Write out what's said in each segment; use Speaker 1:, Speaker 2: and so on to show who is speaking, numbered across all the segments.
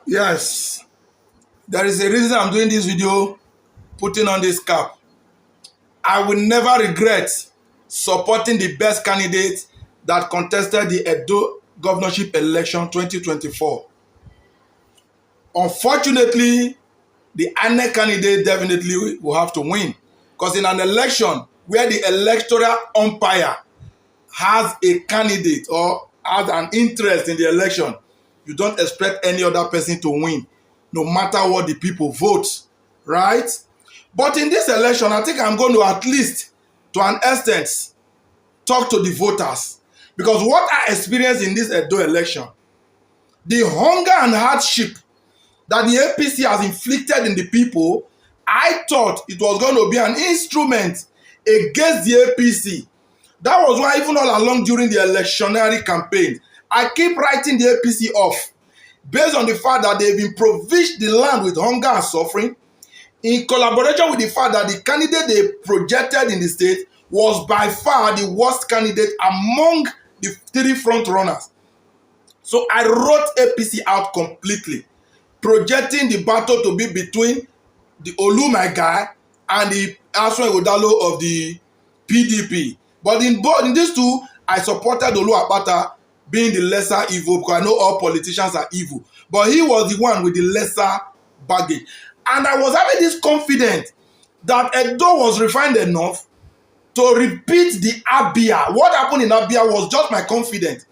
Speaker 1: Yes, there is a reason I'm doing this video, putting on this cap. I will never regret supporting the best candidate that contested the Edo governorship election 2024. Unfortunately, the INEC candidate definitely will have to win, because in an election where the electoral umpire has a candidate or has an interest in the election, you don't expect any other person to win, no matter what the people vote, right? But in this election, I think I'm going to, at least to an extent, talk to the voters, because what I experienced in this Edo election, the hunger and hardship that the APC has inflicted in the people, I thought it was going to be an instrument against the APC. That was why even all along during the electionary campaign, I keep writing the APC off, based on the fact that they've impoverished the land with hunger and suffering, in collaboration with the fact that the candidate they projected in the state was by far the worst candidate among the three front runners. So I wrote APC out completely, projecting the battle to be between the Olu, my guy, and the Aswan Godalo of the PDP. But in these two, I supported Olu Akpata being the lesser evil, because I know all politicians are evil. But he was the one with the lesser baggage. And I was having this confidence that Edo was refined enough to repeat the Abia. What happened in Abia was just my confidence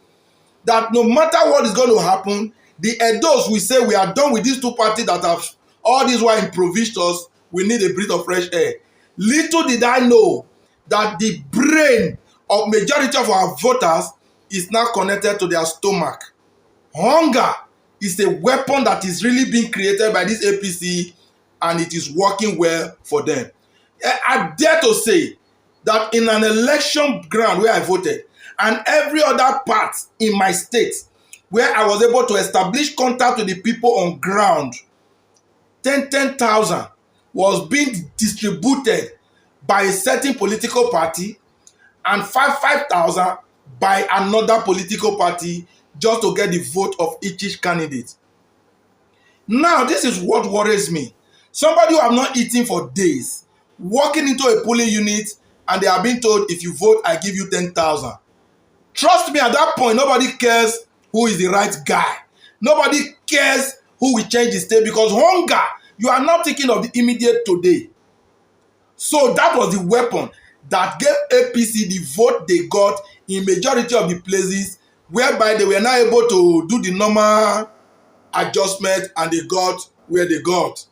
Speaker 1: that no matter what is going to happen, the Edos will say we are done with these two parties that have all this while impoverished us. We need a breath of fresh air. Little did I know that the brain of majority of our voters is now connected to their stomach. Hunger is a weapon that is really being created by this APC, and it is working well for them. I dare to say that in an election ground where I voted, and every other part in my state where I was able to establish contact with the people on ground, 10,000 was being distributed by a certain political party, and 5,000 by another political party, just to get the vote of each candidate. Now, this is what worries me. Somebody who have not eaten for days, walking into a polling unit, and they are being told, if you vote, I give you 10,000. Trust me, at that point, nobody cares who is the right guy. Nobody cares who will change the state, because hunger, you are not thinking of the immediate today. So that was the weapon that gave APC the vote they got in majority of the places, whereby they were not able to do the normal adjustment, and they got where they got.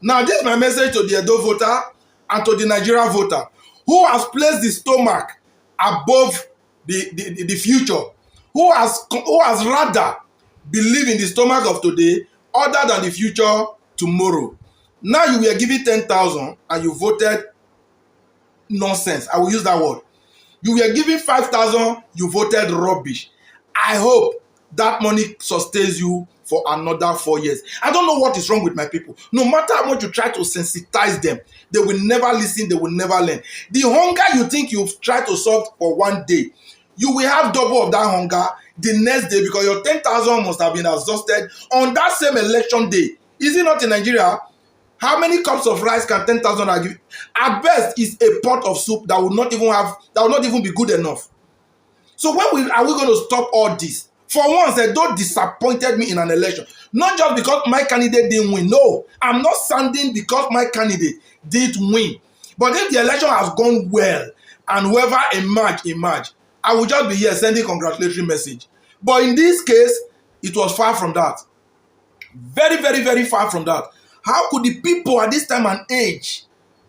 Speaker 1: Now, this is my message to the Edo voter and to the Nigeria voter who has placed the stomach above the future, who has rather believe in the stomach of today other than the future tomorrow. Now you were given 10,000 and you voted nonsense. I will use that word. You were given 5,000, you voted rubbish. I hope that money sustains you for another 4 years. I don't know what is wrong with my people. No matter how much you try to sensitize them, they will never listen, they will never learn. The hunger you think you've tried to solve for one day, you will have double of that hunger the next day, because your 10,000 must have been exhausted on that same election day. Is it not in Nigeria? How many cups of rice can 10,000 give? At best, is a pot of soup that will not even be good enough. So when are we going to stop all this? For once, they don't disappointed me in an election. Not just because my candidate didn't win. No, I'm not standing because my candidate didn't win. But if the election has gone well and whoever emerge, I will just be here sending congratulatory message. But in this case, it was far from that. Very, very, very far from that. How could the people at this time and age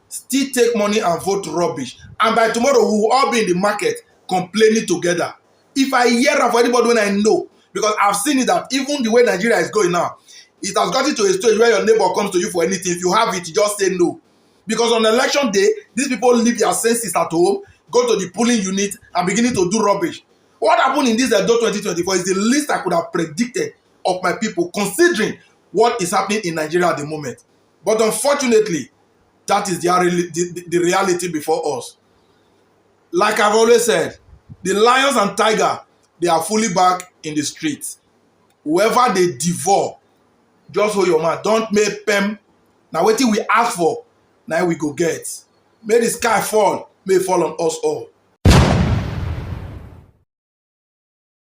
Speaker 1: still take money and vote rubbish? And by tomorrow, we will all be in the market complaining together. If I hear of anybody when I know, because I've seen it, that even the way Nigeria is going now, it has gotten to a stage where your neighbor comes to you for anything. If you have it, you just say no. Because on election day, these people leave their senses at home, go to the polling unit, and beginning to do rubbish. What happened in this Edo 2024 is the least I could have predicted of my people, considering what is happening in Nigeria at the moment. But unfortunately, that is the reality before us. Like I've always said, the lions and tiger, they are fully back in the streets. Whoever they devour, just hold your mouth, don't make pem. Na wetin we ask for na we go get. May the sky fall, may e fall on us all.